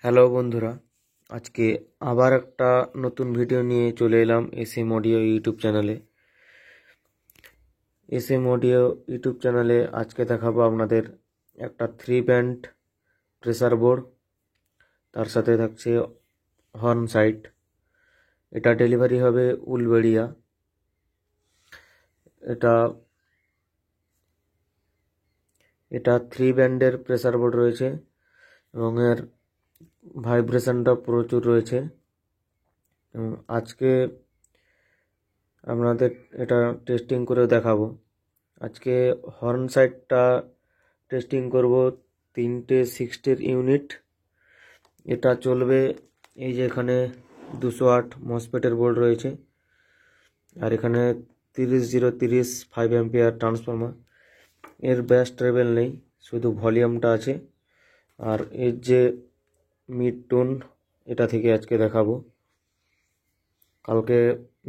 Hello বন্ধুরা, আজকে আবার একটা নতুন ভিডিও নিয়ে চলে এলাম এসএম অডিও ইউটিউব চ্যানেলে। এসএম অডিও ইউটিউব চ্যানেলে আজকে দেখাবো আপনাদের একটা 3 ব্যান্ড প্রেসার বোর্ড, তার সাথে থাকছে হর্ন সাইট। এটা ডেলিভারি হবে উলবেড়িয়া। এটা 3 ব্যান্ডের প্রেসার বোর্ড রয়েছে এবং এর ভাইব্রেশনটা প্রচুর রয়েছে। আজকে আপনাদের এটা টেস্টিং করে দেখাবো। আজকে হর্ন সাইটটা টেস্টিং করব 3টে 60 ইউনিট। এটা চলবে, এই যে এখানে 208 মসফেটের বোর্ড রয়েছে, আর এখানে 30-030 5 অ্যাম্পিয়ার ট্রান্সফর্মার। এর ব্যাস ট্রেবেল নেই, শুধু ভলিউমটা আছে। আর এর যে মিড টোন, এটা থেকে আজকে দেখাবো। কালকে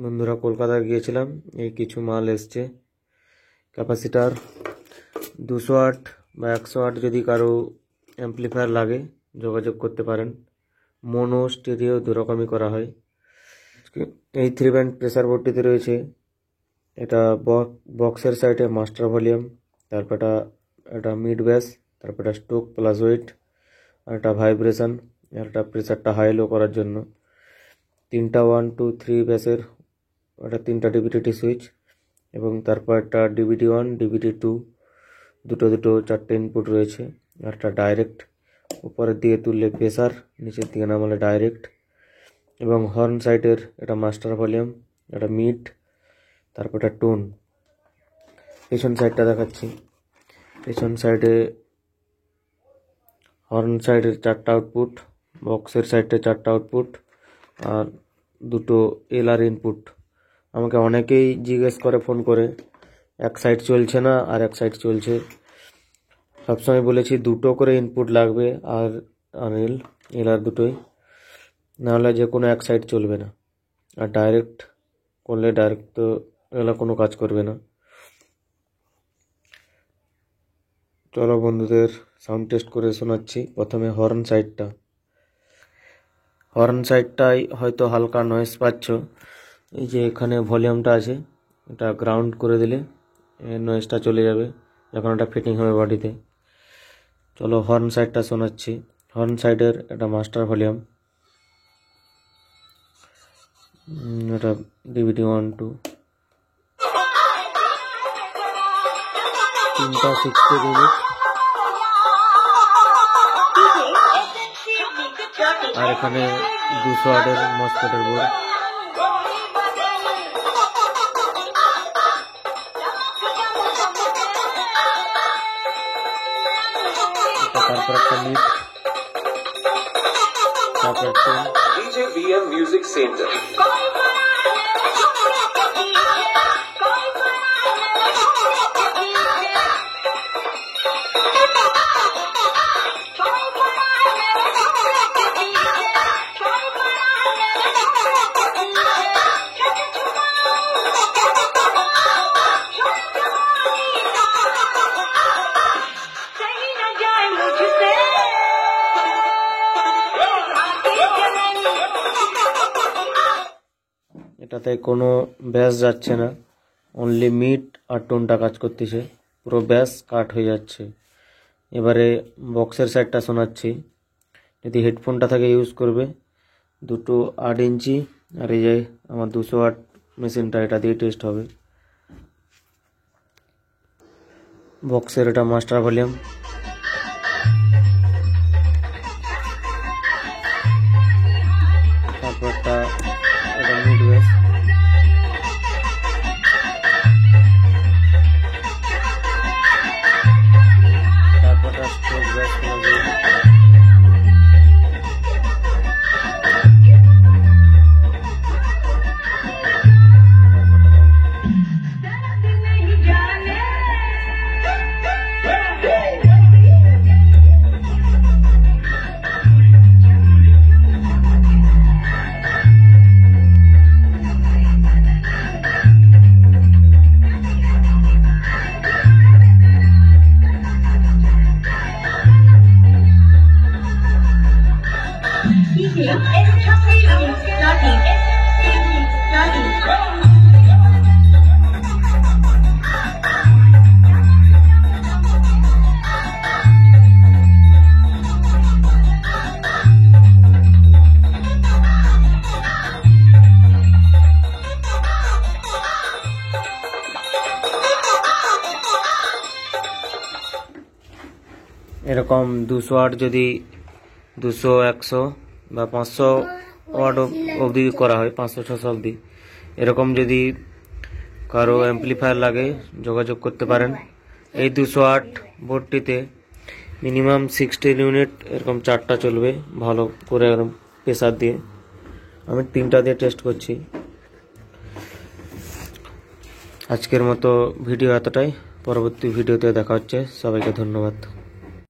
বন্ধুরা কলকাতায় গিয়েছিলাম, এই কিছু মাল এসছে। ক্যাপাসিটার 208 বা 108, যদি কারো অ্যাম্পলিফায়ার লাগে যোগাযোগ করতে পারেন। মোনো স্টেরিও দুরকমই করা হয়। এই 3 ব্যান্ড প্রেসার বোর্ডটিতে রয়েছে এটা বক্সের সাইডে মাস্টার ভলিউম, তারপর এটা মিড ব্যাস, তারপর এটা স্টোক প্লাস ওয়েট, আর এটা ভাইব্রেশন, আর এটা প্রেসারটা হাই লো করার জন্য। 3টা 1, 2, 3 ব্যাসের, এটা 3টা ডিভিডি সুইচ, এবং তারপর একটা ডিভিডি 1, ডিভিডি 2, দুটো 4টে ইনপুট রয়েছে। আর একটা ডাইরেক্ট, উপরের দিকে তুললে প্রেসার, নিচের দিকে নামালে ডাইরেক্ট। এবং হর্ন সাইডের এটা মাস্টার ভলিউম, এটা মিড, তারপর এটা টোন। পেছন সাইডটা দেখাচ্ছি। পেছন সাইডে হর্ন সাইডের 4টা আউটপুট, বক্সের সাইডে 4টা আউটপুট, আর দুটো এলআর ইনপুট। আমাকে অনেকেই জিজ্ঞেস করে ফোন করে, এক সাইড চলছে না আর এক সাইড চলছে। সবসময় বলেছি 2টো করে ইনপুট লাগবে, আর এলআর দুটোই, নাহলে যে কোনো এক সাইড চলবে না। আর ডাইরেক্ট করলে ডাইরেক্ট তো এগুলো কোনো কাজ করবে না। চলো বন্ধুদের সাউন্ড টেস্ট করে শোনাচ্ছি। প্রথমে হর্ন সাইডটাই হয়তো হালকা নয়েজ পাচ্ছ। এই যে এখানে ভলিউমটা আছে, এটা গ্রাউন্ড করে দিলে নয়েজটা চলে যাবে যখন এটা ফিটিং হবে বডিতে। চলো হর্ন সাইডটা শোনাচ্ছি। হর্ন সাইডের এটা মাস্টার ভলিউম, এটা ডিভিডি 1, 2, 3টা 60 ইউনিট, আর এখানে 208 মসফেটের বোর্ড। তারপর একটা মিড, তারপর একটা DJ VM Music Center. এটাতে কোনো ব্যাস যাচ্ছে না, অনলি মিড আর টোনটা কাজ করতেছে, পুরো ব্যাস কাট হয়ে যাচ্ছে। এবারে বক্সের সাইডটা শোনাচ্ছি। যদি হেডফোনটা থেকে ইউজ করবে, দুটো 8 ইঞ্চি, আর এই যে আমার 208 মেশিনটা, এটা দিয়ে টেস্ট হবে। বক্সের এটা মাস্টার ভলিউম, তারপরটা এটা মিড ব্যাস, তারপরটা স্ট্রোক ব্যাস, এরকম 200 ওয়াট যদি 200, 100 বা 500 ওয়াট অবধি করা হয়, 500, 600 অবধি, এরকম যদি কারো অ্যাম্পলিফায়ার লাগে যোগাযোগ করতে পারেন। এই 200 ওয়াট বোর্ডটিতে মিনিমাম 16 ইউনিট এরকম 4টা চলবে ভালো করে প্রেসার দিয়ে। আমি 3টা দিয়ে টেস্ট করছি। আজকের মতো ভিডিও এতটাই, পরবর্তী ভিডিওতে দেখা হচ্ছে। সবাইকে ধন্যবাদ।